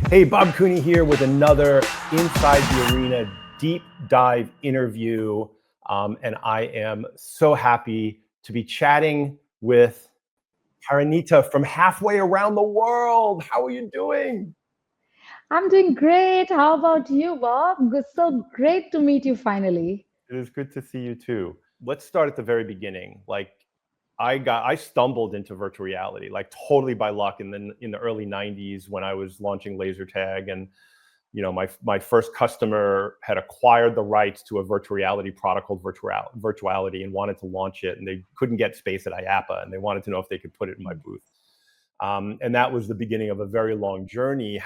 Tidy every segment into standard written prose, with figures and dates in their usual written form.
Hey, Bob Cooney here with another Inside the Arena deep dive interview. And I am so happy to be chatting with Paranita from halfway around the world. How are you doing? I'm doing great. How about you, Bob? Good, so great to meet you finally. It is good to see you too. Let's start at the very beginning. I stumbled into virtual reality like totally by luck in the early 90s when I was launching laser tag, and my first customer had acquired the rights to a virtual reality product called Virtuality and wanted to launch it, and they couldn't get space at IAPA, and they wanted to know if they could put it in my booth. And that was the beginning of a very long journey.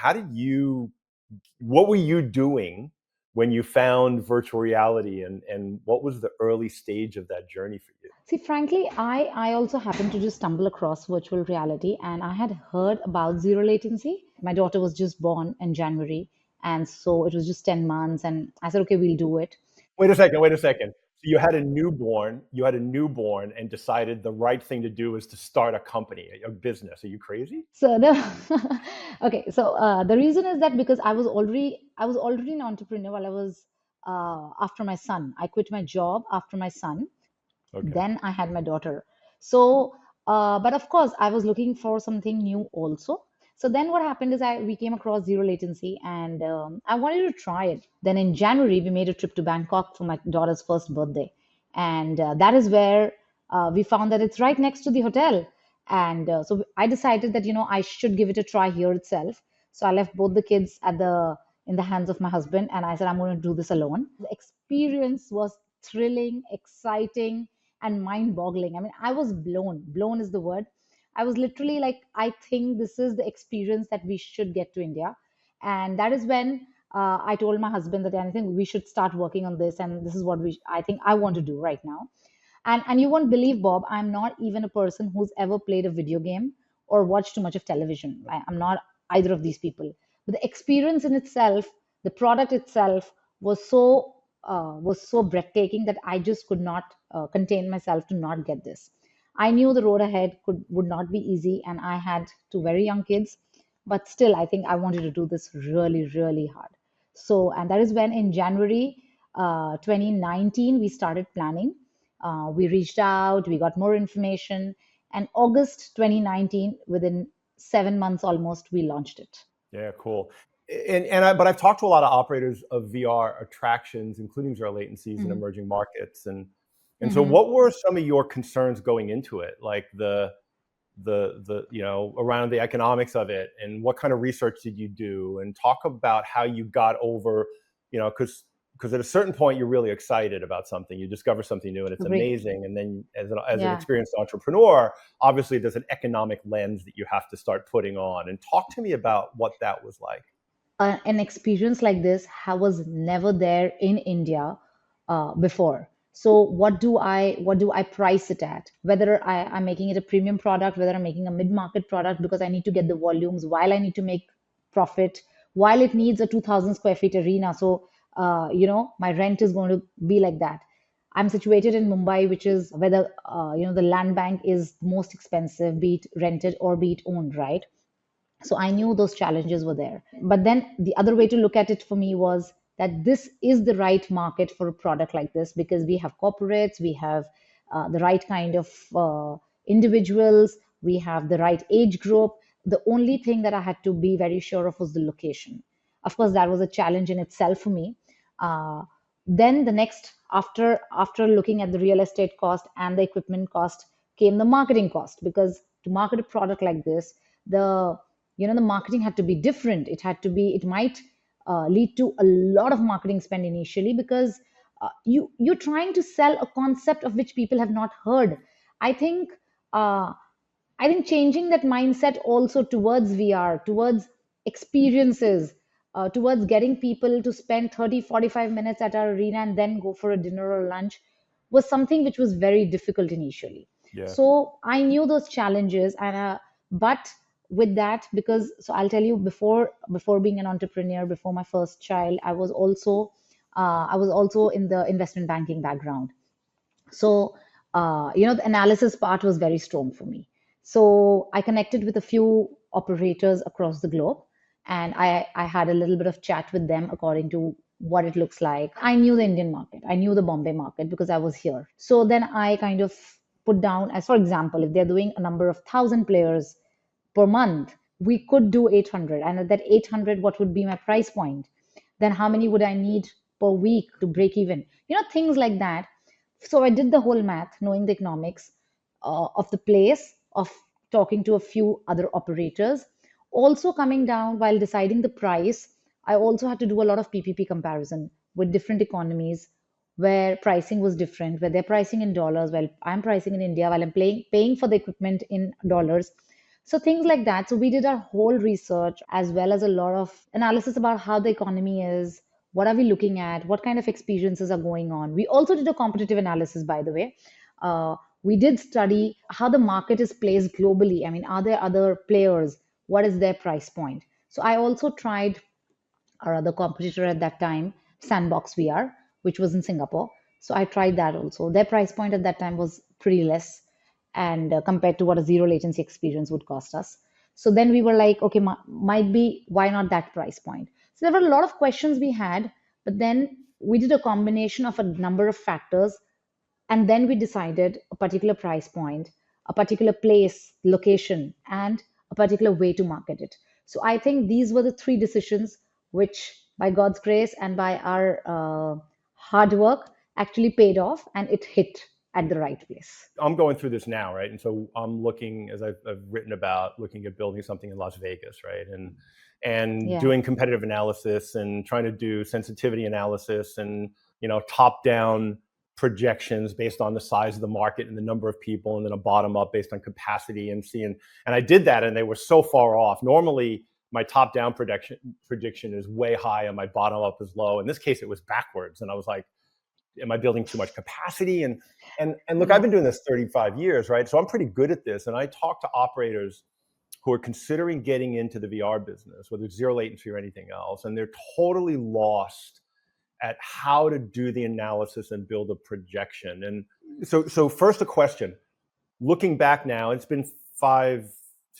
What were you doing when you found virtual reality, and what was the early stage of that journey for you? See, frankly, I also happened to just stumble across virtual reality and I had heard about zero latency. My daughter was just born in January, and so it was just 10 months. And I said, okay, we'll do it. Wait a second. So you had a newborn and decided the right thing to do is to start a company, a business. Are you crazy? So the okay, so the reason is that because I was already an entrepreneur while I was after my son. I quit my job after my son. Okay. Then I had my daughter. So, but of course, I was looking for something new also. So then what happened is we came across zero latency and I wanted to try it. Then in January, we made a trip to Bangkok for my daughter's first birthday. And that is where we found that it's right next to the hotel. And so I decided that, I should give it a try here itself. So I left both the kids in the hands of my husband and I said, I'm going to do this alone. The experience was thrilling, exciting, and mind boggling. I mean, I was blown. Blown is the word. I was literally like, I think this is the experience that we should get to India. And that is when I told my husband that I think we should start working on this. And this is what I think I want to do right now. And you won't believe, Bob, I'm not even a person who's ever played a video game or watched too much of television. I'm not either of these people. But the experience in itself, the product itself was so breathtaking that I just could not contain myself to not get this. I knew the road ahead would not be easy, and I had two very young kids, but still, I think I wanted to do this really, really hard. So, and that is when in January 2019 we started planning. We reached out, we got more information, and August 2019, within 7 months almost, we launched it. Yeah, cool. But I've talked to a lot of operators of VR attractions, including zero latencies in Mhm. emerging markets, and so Mhm. what were some of your concerns going into it, like around the economics of it, and what kind of research did you do, and talk about how you got over, because at a certain point you're really excited about something, you discover something new and it's Agree. amazing, and then as an Yeah. experienced entrepreneur, obviously there's an economic lens that you have to start putting on, and talk to me about what that was like. An experience like this was never there in India before. So what do I price it at? Whether I'm making it a premium product, whether I'm making a mid-market product because I need to get the volumes while I need to make profit, while it needs a 2,000 square feet arena. So my rent is going to be like that. I'm situated in Mumbai, which is where the land bank is most expensive, be it rented or be it owned, right? So I knew those challenges were there. But then the other way to look at it for me was that this is the right market for a product like this because we have corporates, we have the right kind of individuals, we have the right age group. The only thing that I had to be very sure of was the location. Of course, that was a challenge in itself for me. uh, then the next, after looking at the real estate cost and the equipment cost, came the marketing cost, because to market a product like this, the the marketing had to be different. It might lead to a lot of marketing spend initially, because you're trying to sell a concept of which people have not heard. I think uh, i think changing that mindset also towards VR, towards experiences, towards getting people to spend 30-45 minutes at our arena and then go for a dinner or lunch, was something which was very difficult initially. Yes. So I knew those challenges, and but with that, because so I'll tell you, before being an entrepreneur, before my first child, I was also in the investment banking background. So the analysis part was very strong for me. So I connected with a few operators across the globe, and I had a little bit of chat with them according to what it looks like. I knew the Indian market, I knew the Bombay market because I was here. So then I kind of put down, as for example, if they're doing a number of thousand players per month, we could do 800. And at that 800, what would be my price point? Then how many would I need per week to break even? Things like that. So I did the whole math, knowing the economics of the place, of talking to a few other operators. Also, coming down while deciding the price, I also had to do a lot of PPP comparison with different economies where pricing was different, where they're pricing in dollars, while I'm pricing in India, while I'm paying for the equipment in dollars. So things like that. So we did our whole research as well as a lot of analysis about how the economy is, what are we looking at, what kind of experiences are going on. We also did a competitive analysis, by the way. We did study how the market is placed globally. I mean, are there other players? What is their price point? So I also tried our other competitor at that time, Sandbox VR, which was in Singapore. So I tried that also. Their price point at that time was pretty less, and compared to what a zero latency experience would cost us. So then we were like, okay, might be, why not that price point? So there were a lot of questions we had, but then we did a combination of a number of factors, and then we decided a particular price point, a particular place, location, and a particular way to market it. So I think these were the three decisions which, by God's grace and by our hard work, actually paid off, and it hit at the right place. I'm going through this now, right? And so I'm looking, as I've written about, looking at building something in Las Vegas, right? And Yeah. doing competitive analysis and trying to do sensitivity analysis and top down projections based on the size of the market and the number of people, and then a bottom up based on capacity and seeing. And I did that, and they were so far off. Normally, my top down prediction is way high, and my bottom up is low. In this case, it was backwards, and I was like, am I building too much capacity? And look, I've Yeah. been doing this 35 years, right? So I'm pretty good at this. And I talk to operators who are considering getting into the VR business, whether it's zero latency or anything else, and they're totally lost at how to do the analysis and build a projection. And so first, a question. Looking back now, it's been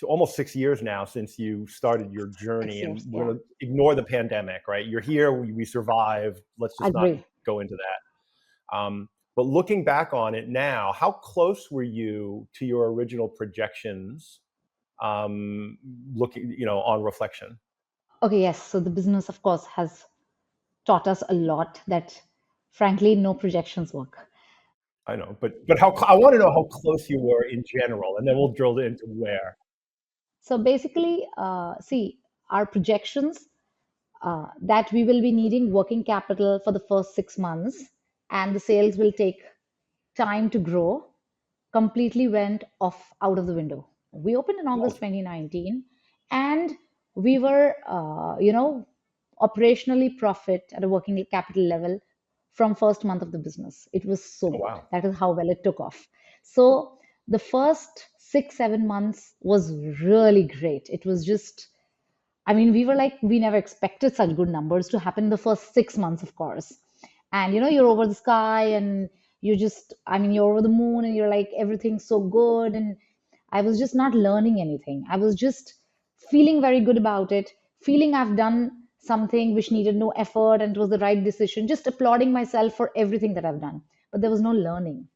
almost 6 years now since you started your Six journey, and years. we're Yeah. going to ignore the pandemic, right? You're here, we survived. Let's just not Agree. go into that. But looking back on it now, how close were you to your original projections? Looking, on reflection. Okay. Yes. So the business, of course, has taught us a lot that, frankly, no projections work. I know, but how I want to know how close you were in general, and then we'll drill into where. So basically, see, our projections that we will be needing working capital for the first 6 months, and the sales will take time to grow, completely went off out of the window. We opened in August Oh, 2019, and we were, operationally profit at a working capital level from first month of the business. It was so oh good. wow. That is how well it took off. So the first 6 7 months was really great. It was just, I mean, we were like, we never expected such good numbers to happen in the first 6 months, of course. And you're over the sky, and you just, I mean, you're over the moon, and you're like, everything's so good. And I was just not learning anything. I was just feeling very good about it, feeling I've done something which needed no effort and it was the right decision, just applauding myself for everything that I've done. But there was no learning.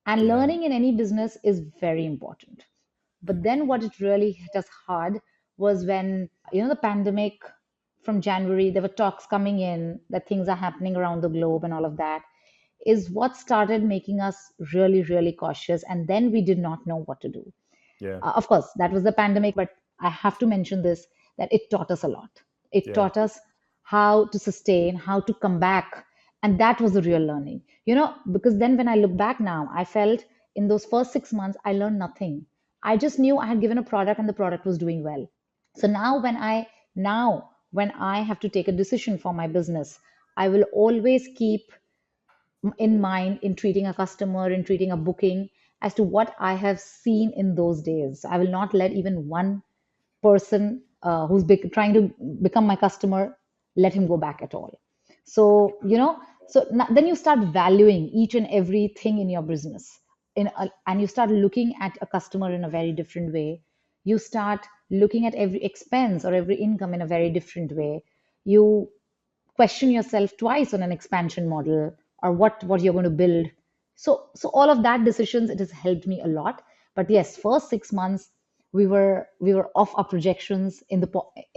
And Yeah. learning in any business is very important. But then what it really hit us hard was when, the pandemic, from January, there were talks coming in that things are happening around the globe and all of that, is what started making us really, really cautious. And then we did not know what to do. Yeah. Of course, that was the pandemic, but I have to mention this, that it taught us a lot. It Yeah. taught us how to sustain, how to come back. And that was the real learning, because then when I look back now, I felt in those first 6 months, I learned nothing. I just knew I had given a product and the product was doing well. So now when I have to take a decision for my business, I will always keep in mind in treating a customer, in treating a booking, as to what I have seen in those days. I will not let even one person who's trying to become my customer let him go back at all. So then you start valuing each and everything in your business, and you start looking at a customer in a very different way. You start looking at every expense or every income in a very different way. You question yourself twice on an expansion model or what you're going to build. So all of that decisions, it has helped me a lot. But yes, first 6 months we were off our projections in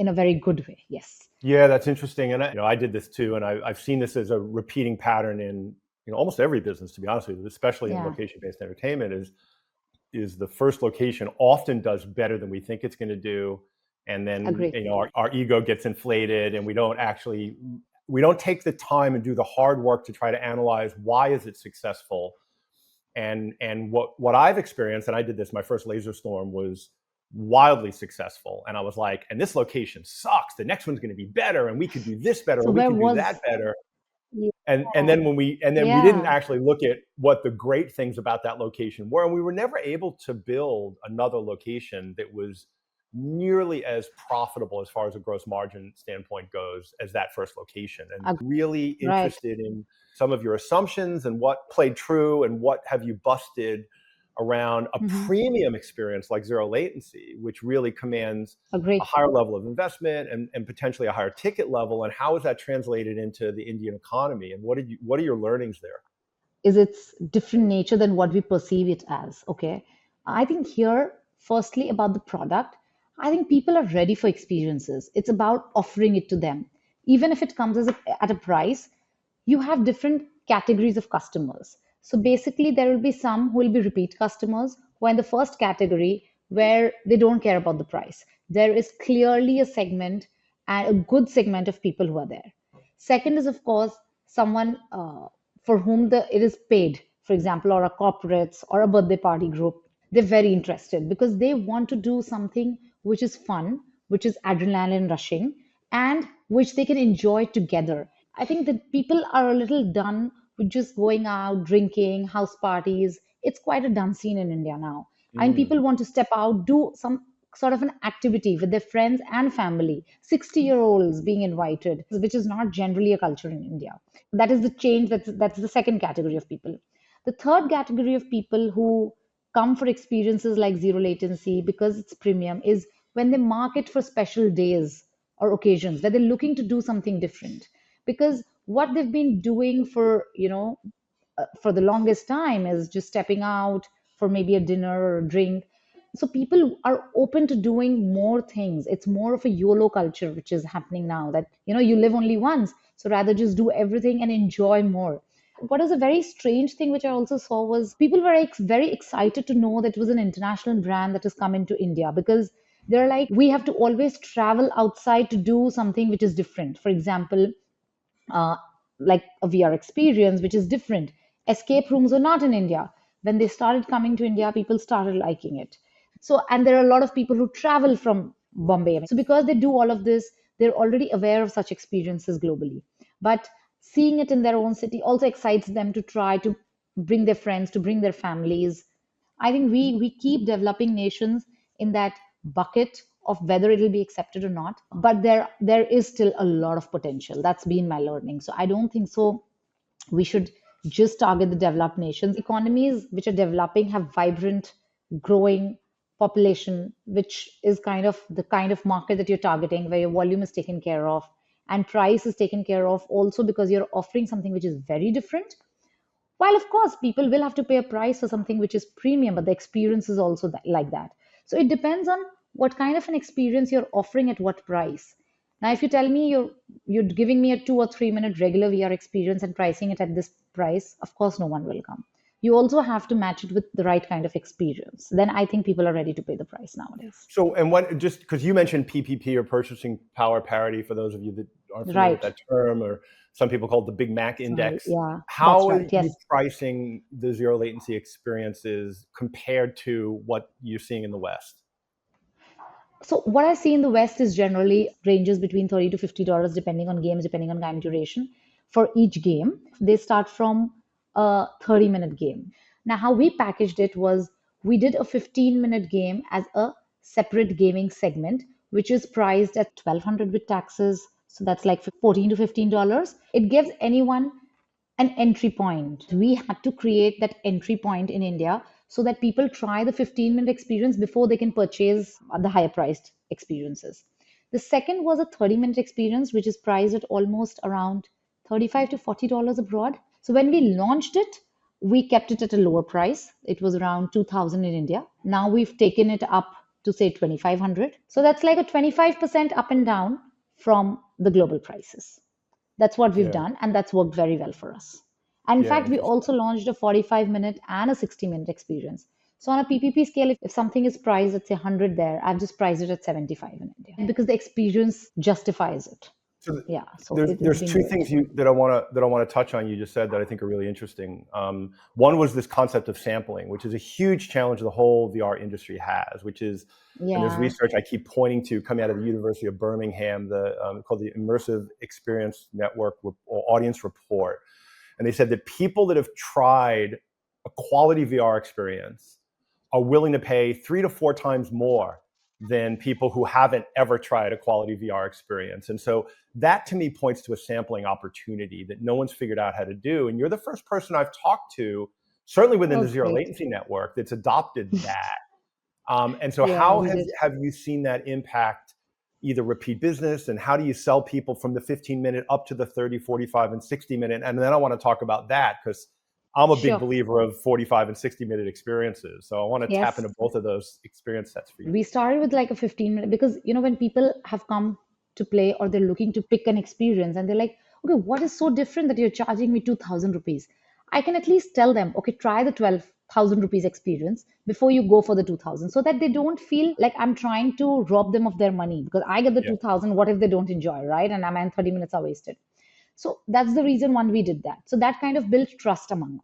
a very good way. Yes. Yeah, that's interesting. And I did this too, and I've seen this as a repeating pattern in almost every business, to be honest with you, especially in Yeah. location-based entertainment. Is the first location often does better than we think it's going to do, and then Agree. our ego gets inflated, and we don't take the time and do the hard work to try to analyze why is it successful. And what I've experienced, and I did this, my first laser storm was wildly successful, and I was like, and this location sucks, the next one's going to be better, and we could do this better, So and we where can do was that better. Yeah. And then we didn't Yeah. actually look at what the great things about that location were, and we were never able to build another location that was nearly as profitable as far as a gross margin standpoint goes as that first location. And really Right. interested in some of your assumptions and what played true and what have you busted around a Hmm. premium experience like zero latency, which really commands a Agree. higher level of investment and potentially a higher ticket level, and how is that translated into the Indian economy, and what are your learnings there? Is its different nature than what we perceive it as. Okay. I think here, firstly, about the product, I think people are ready for experiences. It's about offering it to them. Even if it comes at a price, you have different categories of customers. So basically, there will be some who will be repeat customers who are in the first category where they don't care about the price. There is clearly a segment and a good segment of people who are there. Second is, of course, someone for whom it is paid, for example, or a corporates or a birthday party group. They're very interested because they want to do something which is fun, which is adrenaline rushing, and which they can enjoy together. I think that people are a little done with just going out, drinking, house parties. It's quite a done scene in India now. And Mm. people want to step out, do some sort of an activity with their friends and family. 60-year-olds being invited, which is not generally a culture in India. That is the change. That's the second category of people. The third category of people who come for experiences like zero latency because it's premium is when they market for special days or occasions where they're looking to do something different, because what they've been doing for the longest time is just stepping out for maybe a dinner or a drink. So people are open to doing more things. It's more of a YOLO culture, which is happening now, that you live only once. So rather just do everything and enjoy more. What is a very strange thing which I also saw was people were very excited to know that it was an international brand that has come into India, because they're like, we have to always travel outside to do something which is different. For example, uh, like a VR experience, which is different. Escape rooms were not in India. When they started coming to India, people started liking it. So, and there are a lot of people who travel from Bombay. So, because they do all of this, they're already aware of such experiences globally. But seeing it in their own city also excites them to try to bring their friends, to bring their families. I think we keep developing nations in that bucket of whether it'll be accepted or not. But there is still a lot of potential. That's been my learning. So I don't think so we should just target the developed nations. Economies which are developing have vibrant, growing population, which is the kind of market that you're targeting, where your volume is taken care of and price is taken care of also, because you're offering something which is very different. While, of course, people will have to pay a price for something which is premium, but the experience is also like that. So it depends on what kind of an experience you're offering at what price. Now, if you tell me you're giving me a 2 or 3 minute regular VR experience and pricing it at this price, of course, no one will come. You also have to match it with the right kind of experience. Then I think people are ready to pay the price nowadays. So, and what, just because you mentioned PPP, or purchasing power parity, for those of you that aren't familiar with Right. that term, or some people call it the Big Mac Sorry. index, Yeah, that's how are right. you Yes. pricing the zero latency experiences compared to what you're seeing in the West? So what I see in the West is generally ranges between $30 to $50, depending on games, depending on game duration. For each game, they start from a 30-minute game. Now, how we packaged it was we did a 15-minute game as a separate gaming segment, which is priced at 1,200 with taxes. So that's like $14 to $15. It gives anyone an entry point. We had to create that entry point in India so that people try the 15-minute experience before they can purchase the higher priced experiences. The second was a 30-minute experience, which is priced at almost around 35 to $40 abroad. So when we launched it, we kept it at a lower price. It was around 2000 in India. Now we've taken it up to say 2500. So that's like a 25% up and down from the global prices. That's what we've Yeah. done, and that's worked very well for us. And in Yeah. fact, we Interesting. also launched a 45-minute and a 60-minute experience. So on a PPP scale, if something is priced at say 100 there, I've just priced it at 75 in India because the experience justifies it. So Yeah, so it's there's been two great. things that I want to touch on. You just said that I think are really interesting. One was this concept of sampling, which is a huge challenge the whole VR industry has, which is, and there's Yeah. research I keep pointing to coming out of the University of Birmingham, called the Immersive Experience Network or Audience Report, and they said that people that have tried a quality VR experience are willing to pay 3 to 4 times more than people who haven't ever tried a quality VR experience. And so that to me points to a sampling opportunity that no one's figured out how to do. And you're the first person I've talked to, certainly within Oh, the Zero great. Latency Network, that's adopted that. And so Yeah, how we did. have you seen that impact either repeat business, and how do you sell people from the 15-minute up to the 30, 45, and 60-minute? And then I want to talk about that because I'm a big Sure. believer of 45 and 60-minute experiences. So I want to tap into Yes. both of those experience sets for you. We started with like a 15-minute because when people have come to play or they're looking to pick an experience and they're like, okay, what is so different that you're charging me 2000 rupees? I can at least tell them, okay, try the 12,000 rupees experience before you go for the 2000, so that they don't feel like I'm trying to rob them of their money because I get the Yeah. 2000. What if they don't enjoy, right? And I'm 30 minutes are wasted. So that's the reason one we did that. So that kind of built trust among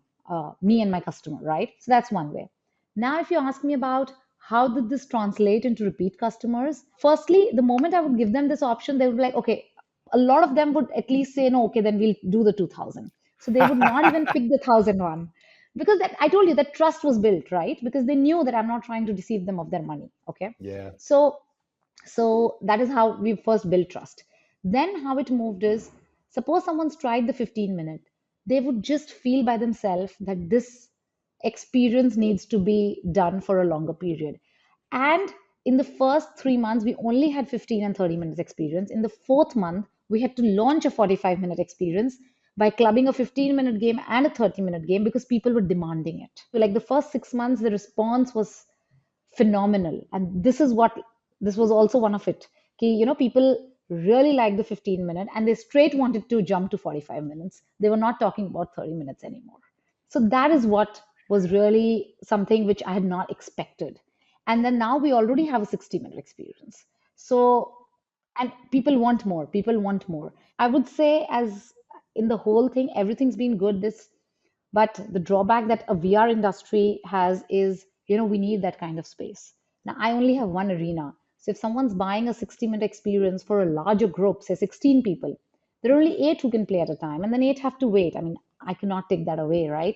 me and my customer, right? So that's one way. Now, if you ask me about how did this translate into repeat customers, firstly, the moment I would give them this option, they would be like, okay, a lot of them would at least say, no, okay, then we'll do the 2000. So they would not even pick the 1001 because that, I told you that trust was built, right? Because they knew that I'm not trying to deceive them of their money. Okay. Yeah. So that is how we first built trust. Then how it moved is, suppose someone's tried the 15-minute, they would just feel by themselves that this experience needs to be done for a longer period. And in the first 3 months, we only had 15 and 30 minutes experience. In the fourth month, we had to launch a 45-minute experience by clubbing a 15-minute game and a 30-minute game because people were demanding it. So like the first 6 months, the response was phenomenal. And this was also one of it. People really liked the 15-minute and they straight wanted to jump to 45 minutes. They were not talking about 30 minutes anymore. So that is what was really something which I had not expected. And then now we already have a 60-minute experience. So, and people want more. I would say, as in the whole thing, everything's been good. But the drawback that a VR industry has is, we need that kind of space. Now, I only have one arena. So if someone's buying a 60-minute experience for a larger group, say 16 people, there are only eight who can play at a time, and then eight have to wait. I mean, I cannot take that away, right?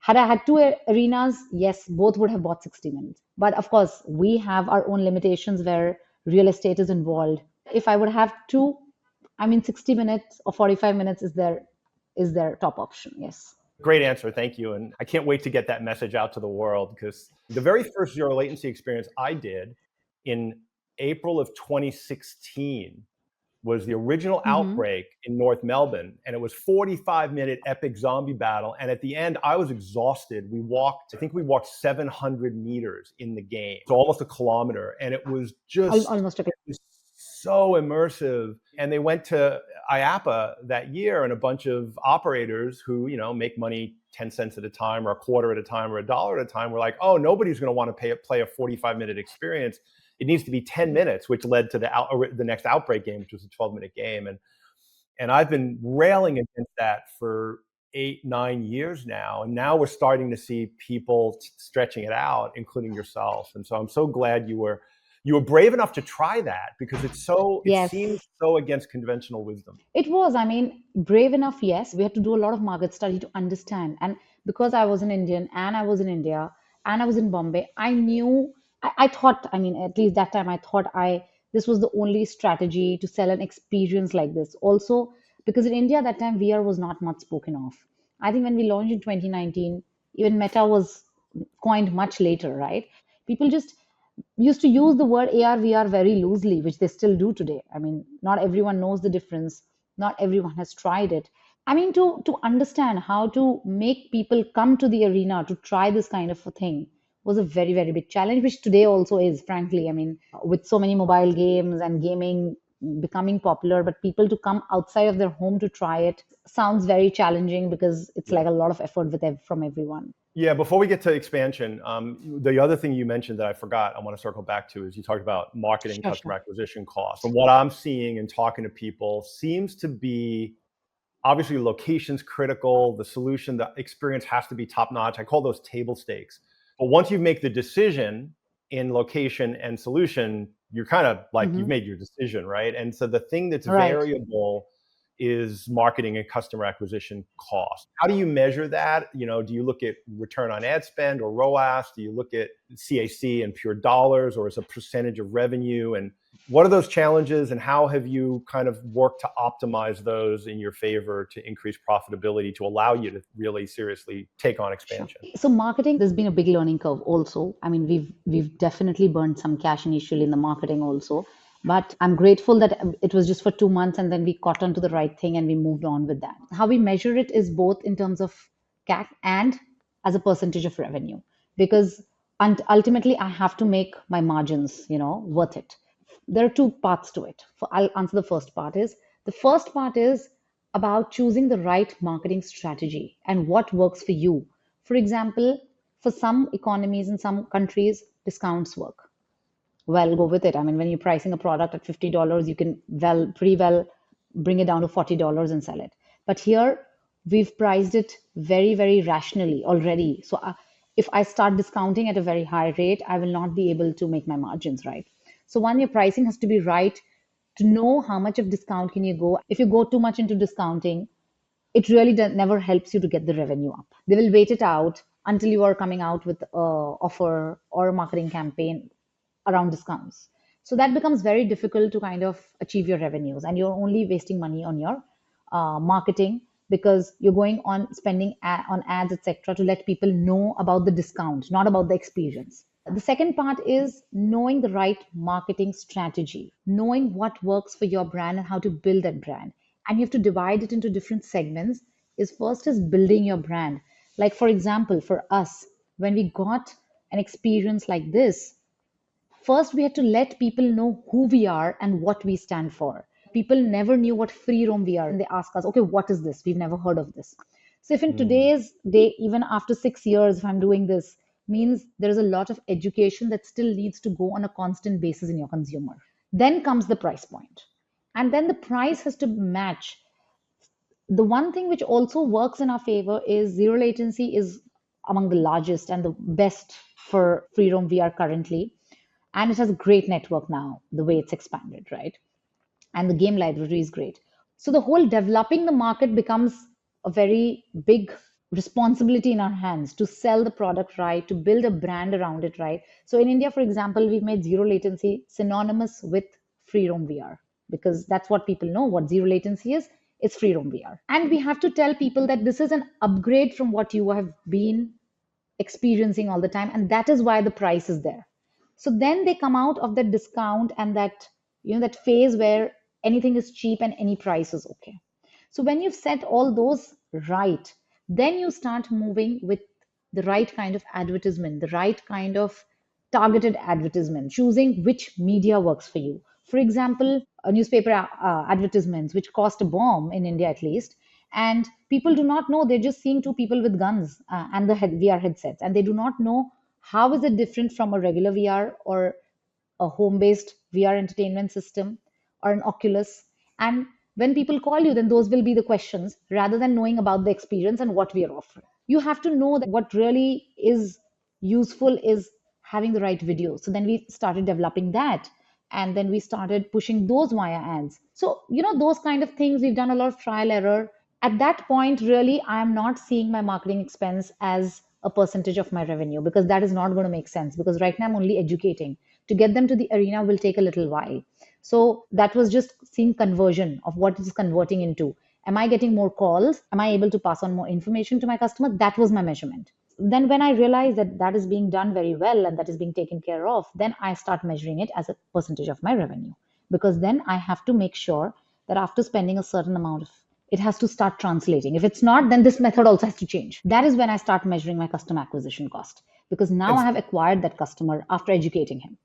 Had I had two arenas, yes, both would have bought 60 minutes. But of course, we have our own limitations where real estate is involved. If I would have two, I mean, 60 minutes or 45 minutes is their top option. Yes. Great answer. Thank you. And I can't wait to get that message out to the world because the very first zero latency experience I did in April of 2016 was the original Mm-hmm. Outbreak in North Melbourne. And it was 45-minute epic zombie battle. And at the end, I was exhausted. I think we walked 700 meters in the game. So almost a kilometer. And it was just Almost okay. so immersive. And they went to IAPA that year, and a bunch of operators who, make money 10 cents at a time or a quarter at a time or $1 at a time were like, oh, nobody's going to want to play a 45-minute experience. It needs to be 10 minutes, which led to the next Outbreak game, which was a 12-minute game. And I've been railing against that for 8, 9 years now. And now we're starting to see people stretching it out, including yourself. And so I'm so glad you were brave enough to try that because it seems Yes, so against conventional wisdom. it was. I mean, brave enough, yes. We had to do a lot of market study to understand. And because I was an Indian and I was in India and I was in Bombay, I knew, I thought, I mean, at least that time, I thought this was the only strategy to sell an experience like this. Also, because in India, that time, VR was not much spoken of. I think when we launched in 2019, even Meta was coined much later, right? People just used to use the word AR, VR very loosely, which they still do today. I mean, not everyone knows the difference. Not everyone has tried it. I mean, to understand how to make people come to the arena to try this kind of a thing was a very, very big challenge, which today also is, frankly. I mean, with so many mobile games and gaming becoming popular, but people to come outside of their home to try it sounds very challenging because it's Yeah. like a lot of effort from everyone. Yeah, before we get to expansion, the other thing you mentioned that I forgot, I want to circle back to is you talked about marketing, Sure, customer sure. acquisition costs. From what I'm seeing and talking to people, seems to be obviously location's critical. The solution, the experience has to be top notch. I call those table stakes. But once you make the decision in location and solution, you're kind of like you've Hmm. made your decision, right? And so the thing that's Right. variable is marketing and customer acquisition cost. How do you measure that? Do you look at return on ad spend or ROAS? Do you look at CAC and pure dollars, or as a percentage of revenue? And what are those challenges, and how have you kind of worked to optimize those in your favor to increase profitability to allow you to really seriously take on Sure. expansion? So marketing, there's been a big learning curve also. I mean, we've definitely burned some cash initially in the marketing also, but I'm grateful that it was just for 2 months and then we caught on to the right thing and we moved on with that. How we measure it is both in terms of CAC and as a percentage of revenue, because ultimately I have to make my margins, worth it. There are two parts to it. I'll answer the first part. Is the first part is about choosing the right marketing strategy and what works for you. For example, for some economies in some countries, discounts work. Well, go with it. I mean, when you're pricing a product at $50, you can pretty well bring it down to $40 and sell it. But here, we've priced it very, very rationally already. So if I start discounting at a very high rate, I will not be able to make my margins right. So one, your pricing has to be right to know how much of discount can you go. If you go too much into discounting, it really never helps you to get the revenue up. They will wait it out until you are coming out with a offer or a marketing campaign around discounts. So that becomes very difficult to kind of achieve your revenues, and you're only wasting money on your marketing because you're going on spending on ads, etc., to let people know about the discount, not about the experience. The second part is knowing the right marketing strategy, knowing what works for your brand and how to build that brand. And you have to divide it into different segments. Is first is building your brand. Like for example, for us, when we got an experience like this, first we had to let people know who we are and what we stand for. People never knew what free roam we are, and they ask us, okay, what is this? We've never heard of this. So if in Mm. today's day, even after 6 years, if I'm doing this, means there is a lot of education that still needs to go on a constant basis in your consumer. Then comes the price point, and then the price has to match. The one thing which also works in our favor is zero latency is among the largest and the best for free roam VR currently, and it has a great network now, the way it's expanded, right? And the game library is great. So the whole developing the market becomes a very big responsibility in our hands to sell the product right, to build a brand around it right. So in India, for example, we've made zero latency synonymous with free roam VR because that's what people know what zero latency is. It's free roam VR. And we have to tell people that this is an upgrade from what you have been experiencing all the time, and that is why the price is there. So then they come out of that discount and that that phase where anything is cheap and any price is okay. So when you've set all those right, then you start moving with the right kind of advertisement, the right kind of targeted advertisement, choosing which media works for you. For example, newspaper advertisements, which cost a bomb in India at least, and people do not know. They're just seeing two people with guns and the VR headsets, and they do not know how is it different from a regular VR or a home-based VR entertainment system or an Oculus. And when people call you, then those will be the questions rather than knowing about the experience and what we are offering. You have to know that what really is useful is having the right video. So then we started developing that. And then we started pushing those via ads. So, those kind of things, we've done a lot of trial error. At that point, really, I'm not seeing my marketing expense as a percentage of my revenue because that is not going to make sense. Because right now I'm only educating. To get them to the arena will take a little while. So that was just seeing conversion of what it is converting into. Am I getting more calls? Am I able to pass on more information to my customer? That was my measurement. then when I realize that that is being done very well and that is being taken care of, then I start measuring it as a percentage of my revenue, because then I have to make sure that after spending a certain amount of, it has to start translating. If it's not, then this method also has to change. That is when I start measuring my customer acquisition cost, because now And I have acquired that customer after educating him.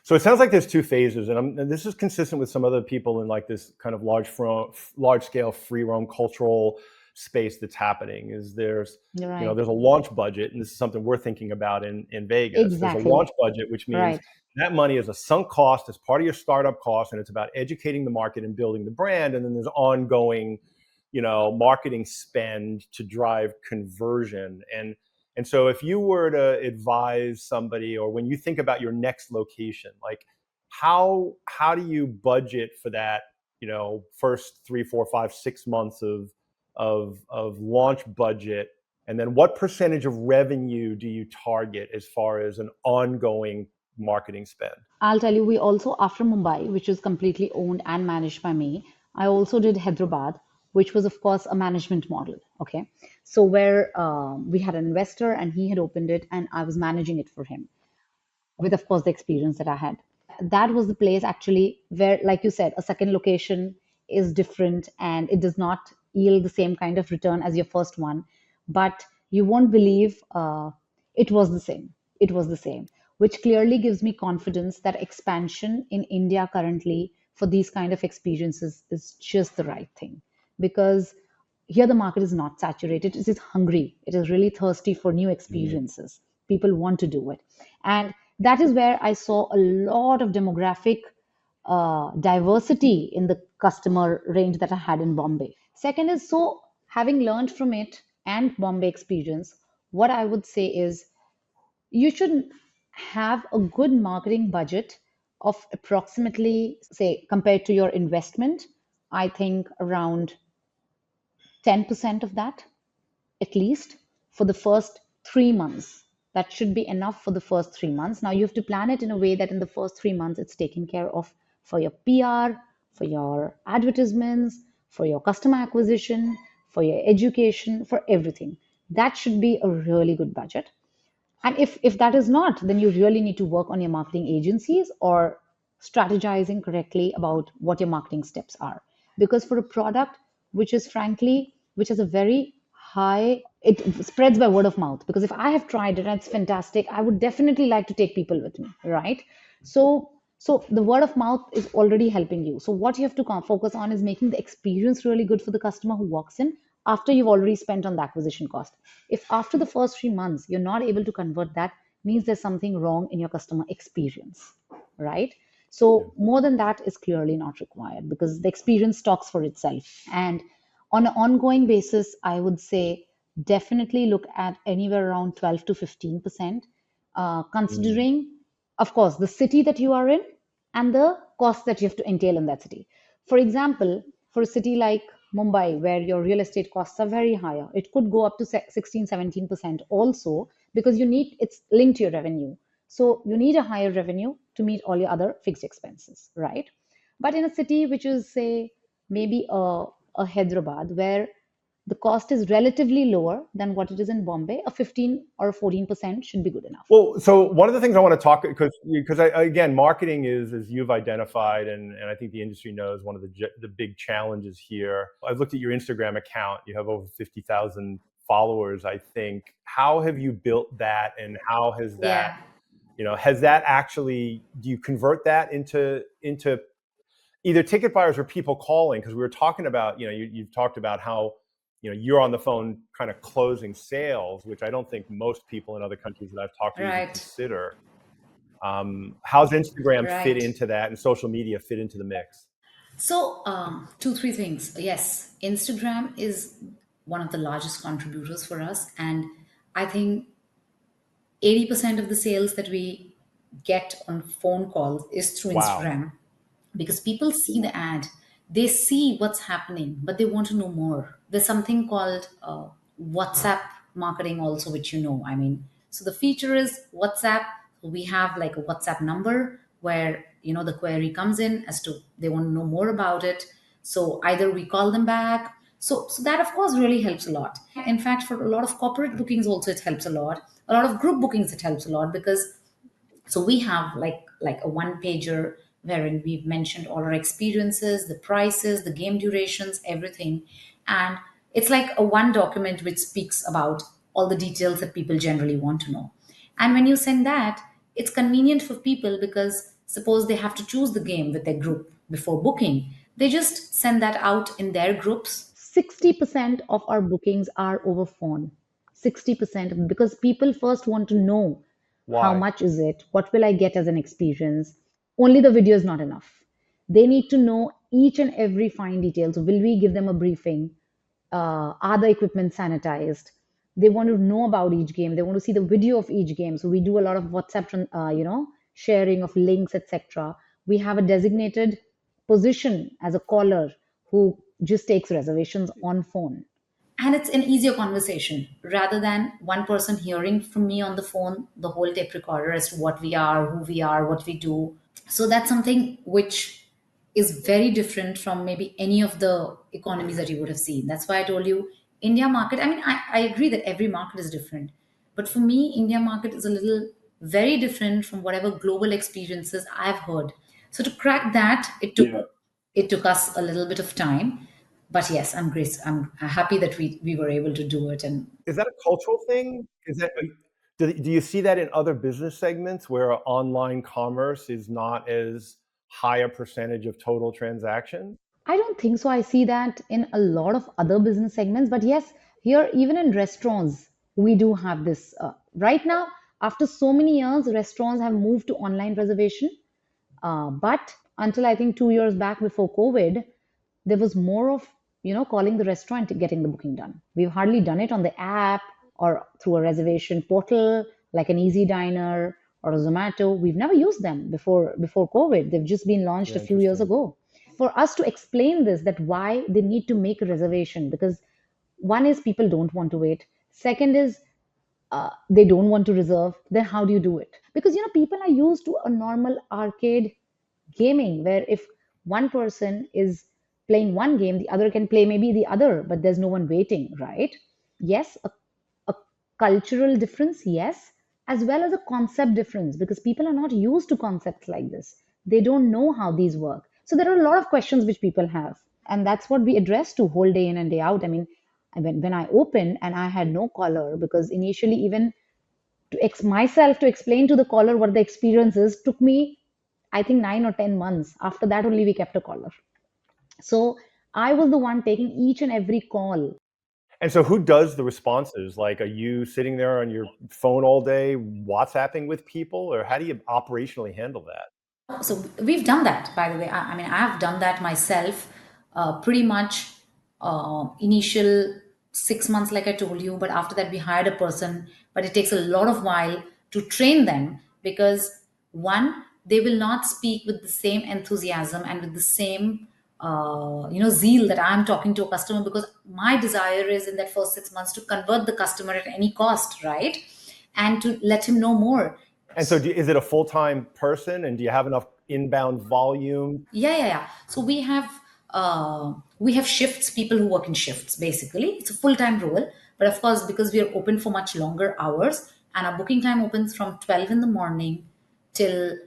so it sounds like there's two phases, and this is consistent with some other people in like this kind of large scale free roam cultural space that's happening. Is there's Right. there's a launch budget, and this is something we're thinking about in Vegas. There's a launch Exactly. budget, which means Right. that money is a sunk cost as part of your startup cost, and it's about educating the market and building the brand, and then there's ongoing marketing spend to drive conversion. And so if you were to advise somebody, or when you think about your next location, like how do you budget for that, first 3, 4, 5, 6 months of launch budget? And then what percentage of revenue do you target as far as an ongoing marketing spend? I'll tell you, we also, after Mumbai, which was completely owned and managed by me, I also did Hyderabad, which was, of course, a management model. Okay. So, where we had an investor and he had opened it and I was managing it for him with, of course, the experience that I had. That was the place actually where, like you said, a second location is different and it does not yield the same kind of return as your first one. But you won't believe it was the same. It was the same, which clearly gives me confidence that expansion in India currently for these kind of experiences is just the right thing, because here the market is not saturated, it is hungry, it is really thirsty for new Mm. experiences. People want to do it, and that is where I saw a lot of demographic diversity in the customer range that I had in Bombay. Second is, so having learned from it and Bombay experience, what I would say is you should have a good marketing budget of approximately, say, compared to your investment, I think around 10% of that, at least for the first 3 months. That should be enough for the first 3 months. Now you have to plan it in a way that in the first 3 months it's taken care of for your PR, for your advertisements, for your customer acquisition, for your education, for everything. That should be a really good budget. And if that is not, then you really need to work on your marketing agencies or strategizing correctly about what your marketing steps are. Because for a product which is frankly, which has a very high, it spreads by word of mouth. Because if I have tried it and it's fantastic, I would definitely like to take people with me, right? So the word of mouth is already helping you. So what you have to focus on is making the experience really good for the customer who walks in after you've already spent on the acquisition cost. If after the first 3 months you're not able to convert, that means there's something wrong in your customer experience, right? Yeah. So more than that is clearly not required because the experience talks for itself. And on an ongoing basis, I would say definitely look at anywhere around 12 to 15%, Mm. considering, of course, the city that you are in and the cost that you have to entail in that city. For example, for a city like Mumbai, where your real estate costs are very higher, it could go up to 16, 17% also, because you need, it's linked to your revenue. So you need a higher revenue to meet all your other fixed expenses, right? But in a city which is, say, maybe a Hyderabad, where the cost is relatively lower than what it is in Bombay, a 15 or 14% should be good enough. Well, so one of the things I want to talk, because again, marketing is, as you've identified, and I think the industry knows, one of the big challenges here. I've looked at your Instagram account. You have over 50,000 followers, I think. How have you built that, and how has that actually? Do you convert that into either ticket buyers or people calling? Because we were talking about, you've talked about how you're on the phone kind of closing sales, which I don't think most people in other countries that I've talked to even Right, consider. How's Instagram fit right. into that, and social media fit into the mix? So, two, three things. Yes, Instagram is one of the largest contributors for us. And I think 80% of the sales that we get on phone calls is through Wow. Instagram, because people see the ad, they see what's happening, but they want to know more. There's something called WhatsApp marketing, also, which I mean, so the feature is WhatsApp. We have like a WhatsApp number where the query comes in as to they want to know more about it. So either we call them back, So that of course really helps a lot. In fact, for a lot of corporate bookings also it helps a lot. A lot of group bookings it helps a lot because so we have like a one pager wherein we've mentioned all our experiences, the prices, the game durations, everything. And it's like a one document which speaks about all the details that people generally want to know. And when you send that, it's convenient for people because suppose they have to choose the game with their group before booking, they just send that out in their groups. 60% of our bookings are over phone. 60% because people first want to know how Why? much is it, what will I get as an experience. Only the video is not enough. They need to know each and every fine details. Will we give them a briefing? Are the equipment sanitized? They want to know about each game. They want to see the video of each game. So we do a lot of WhatsApp, sharing of links, etc. We have a designated position as a caller who just takes reservations on phone. And it's an easier conversation rather than one person hearing from me on the phone the whole tape recorder as to what we are, who we are, what we do. So that's something which is very different from maybe any of the economies that you would have seen. That's why I told you India market. I mean, I agree that every market is different, but for me India market is a little very different from whatever global experiences I've heard. So to crack that, it took us a little bit of time, but yes, I'm happy that we were able to do it. And Is that a cultural thing? Is that do you see that in other business segments where online commerce is not as high a percentage of total transactions? I don't think so. I see that in a lot of other business segments, but yes, here even in restaurants, we do have this. Right now, after so many years, restaurants have moved to online reservation. But until I think 2 years back before COVID, there was more of calling the restaurant to getting the booking done. We've hardly done it on the app or through a reservation portal like an Easy Diner or a Zomato. We've never used them before COVID. They've just been launched Yeah, a few years interesting. ago. For us to explain this, that why they need to make a reservation, because one is people don't want to wait. Second is they don't want to reserve. Then how do you do it? Because people are used to a normal arcade gaming where if one person is playing one game, the other can play maybe the other, but there's no one waiting, right? Yes, a cultural difference, yes, as well as a concept difference because people are not used to concepts like this. They don't know how these work. So there are a lot of questions which people have. And that's what we address to whole day in and day out. I mean, when I opened and I had no caller, because initially, even myself to explain to the caller what the experience is took me, I think, 9 or 10 months. After that, only we kept a caller. So I was the one taking each and every call. And so who does the responses? Like, are you sitting there on your phone all day WhatsApping with people, or how do you operationally handle that? so we've done that, by the way. I mean, I have done that myself, pretty much initial 6 months, like I told you. But after that, we hired a person. But it takes a lot of while to train them because one, they will not speak with the same enthusiasm and with the same zeal that I'm talking to a customer, because my desire is in that first 6 months to convert the customer at any cost, right? And to let him know more. And so is it a full-time person, and do you have enough inbound volume? Yeah. So we have shifts, people who work in shifts. Basically, it's a full time role. But of course, because we are open for much longer hours, and our booking time opens from 12 in the morning till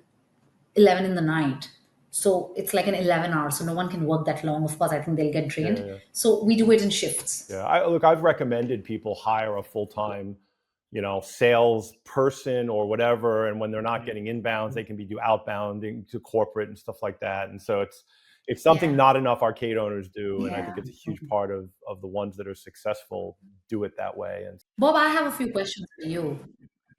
11 in the night. So it's like an 11 hours. So no one can work that long. Of course, I think they'll get Yeah, drained. yeah. So we do it in shifts. Yeah, I've recommended people hire a full-time, sales person or whatever, and when they're not getting inbounds, they can do outbounding to corporate and stuff like that. And so it's something Yeah. not enough arcade owners do, and I think Yeah. it's a huge part of the ones that are successful do it that way. And Bob, I have a few questions for you.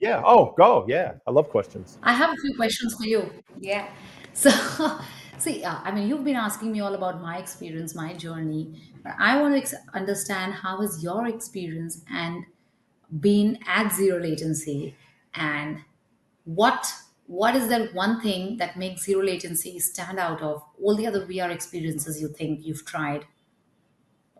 yeah, oh, go, yeah, I love questions. I have a few questions for you. Yeah. So, see, I mean, you've been asking me all about my experience, my journey, but I want to understand how has your experience and been at zero latency, and what what is that one thing that makes zero latency stand out of all the other VR experiences you think you've tried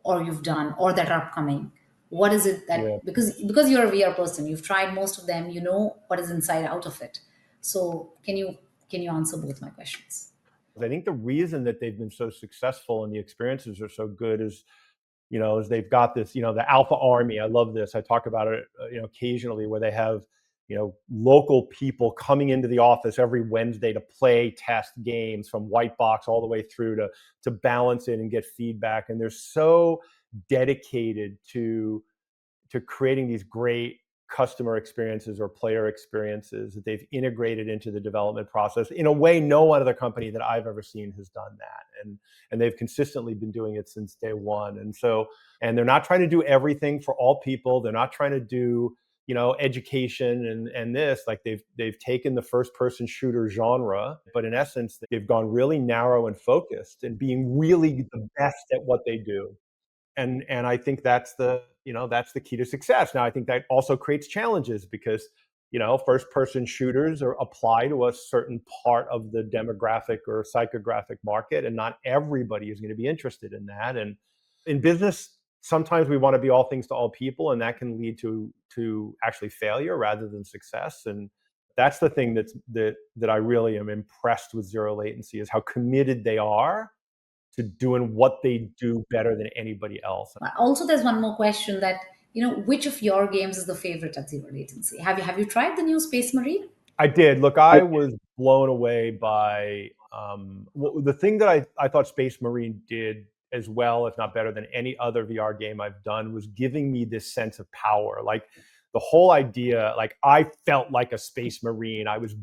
or you've done or that are upcoming? What is it Yeah. that, because you're a VR person, you've tried most of them, you know what is inside out of it. So can you answer both my questions? I think the reason that they've been so successful and the experiences are so good is is they've got this, the Alpha Army. I love this. I talk about it, occasionally, where they have, local people coming into the office every Wednesday to play test games from white box all the way through to balance it and get feedback. And they're so dedicated to creating these great customer experiences or player experiences that they've integrated into the development process in a way no other company that I've ever seen has done that. And they've consistently been doing it since day one. And they're not trying to do everything for all people. They're not trying to do, education and this. Like they've taken the first person shooter genre, but in essence, they've gone really narrow and focused and being really the best at what they do. And I think that's that's the key to success. Now, I think that also creates challenges because first person shooters apply to a certain part of the demographic or psychographic market, and not everybody is going to be interested in that. And in business, sometimes we want to be all things to all people, and that can lead to actually failure rather than success. And that's the thing that I really am impressed with Zero Latency, is how committed they are to doing what they do better than anybody else. Also, there's one more question that, which of your games is the favorite at Zero Latency? Have you tried the new Space Marine? I did. Look, I was blown away by the thing that I thought Space Marine did as well, if not better than any other VR game I've done, was giving me this sense of power. Like the whole idea, like I felt like a Space Marine. I was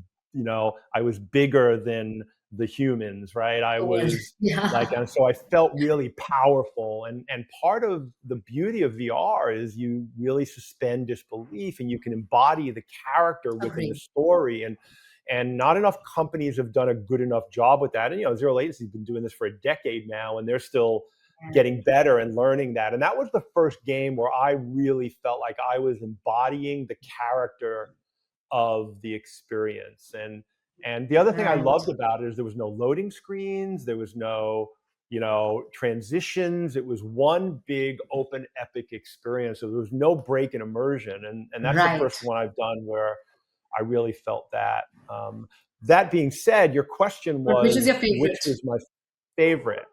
bigger than the humans, right? I was and so I felt really powerful. And part of the beauty of VR is you really suspend disbelief and you can embody the character within the story. And not enough companies have done a good enough job with that. And Zero Latency's been doing this for a decade now, and they're still getting better and learning that. And that was the first game where I really felt like I was embodying the character of the experience. And the other thing I loved about it is there was no loading screens, there was no, transitions. It was one big open epic experience. So there was no break in immersion. And that's the first one I've done where I really felt that. That being said, your question was, which is your favorite? Which was my favorite?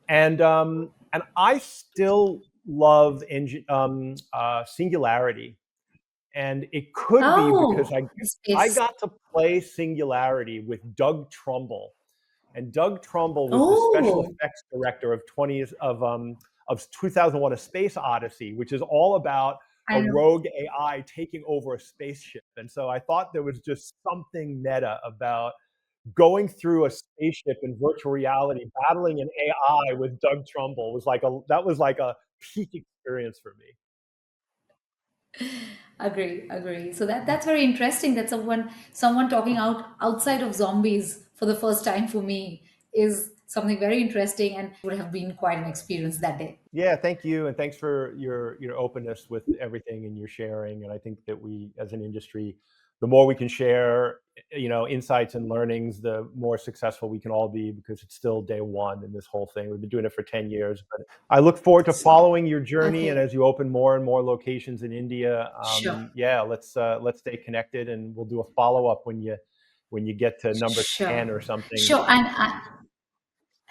And I still love Singularity. And it could be because I got to play Singularity with Doug Trumbull, and Doug Trumbull was the special effects director of 2001: A Space Odyssey, which is all about a rogue AI taking over a spaceship. And so I thought there was just something meta about going through a spaceship in virtual reality, battling an AI with Doug Trumbull. That was like a peak experience for me. Agree. So that's very interesting. That someone talking outside of zombies for the first time for me is something very interesting, and would have been quite an experience that day. Yeah, thank you, and thanks for your openness with everything and your sharing. And I think that we, as an industry, the more we can share, insights and learnings, the more successful we can all be, because it's still day one in this whole thing. We've been doing it for 10 years, but I look forward to following your journey. And as you open more and more locations in India, let's stay connected, and we'll do a follow-up when you get to number 10 or something. Sure, and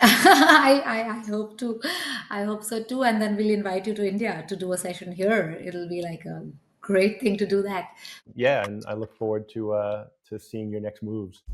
I hope to. I hope so too. And then we'll invite you to India to do a session here. It'll be like a great thing to do that. Yeah, and I look forward to seeing your next moves.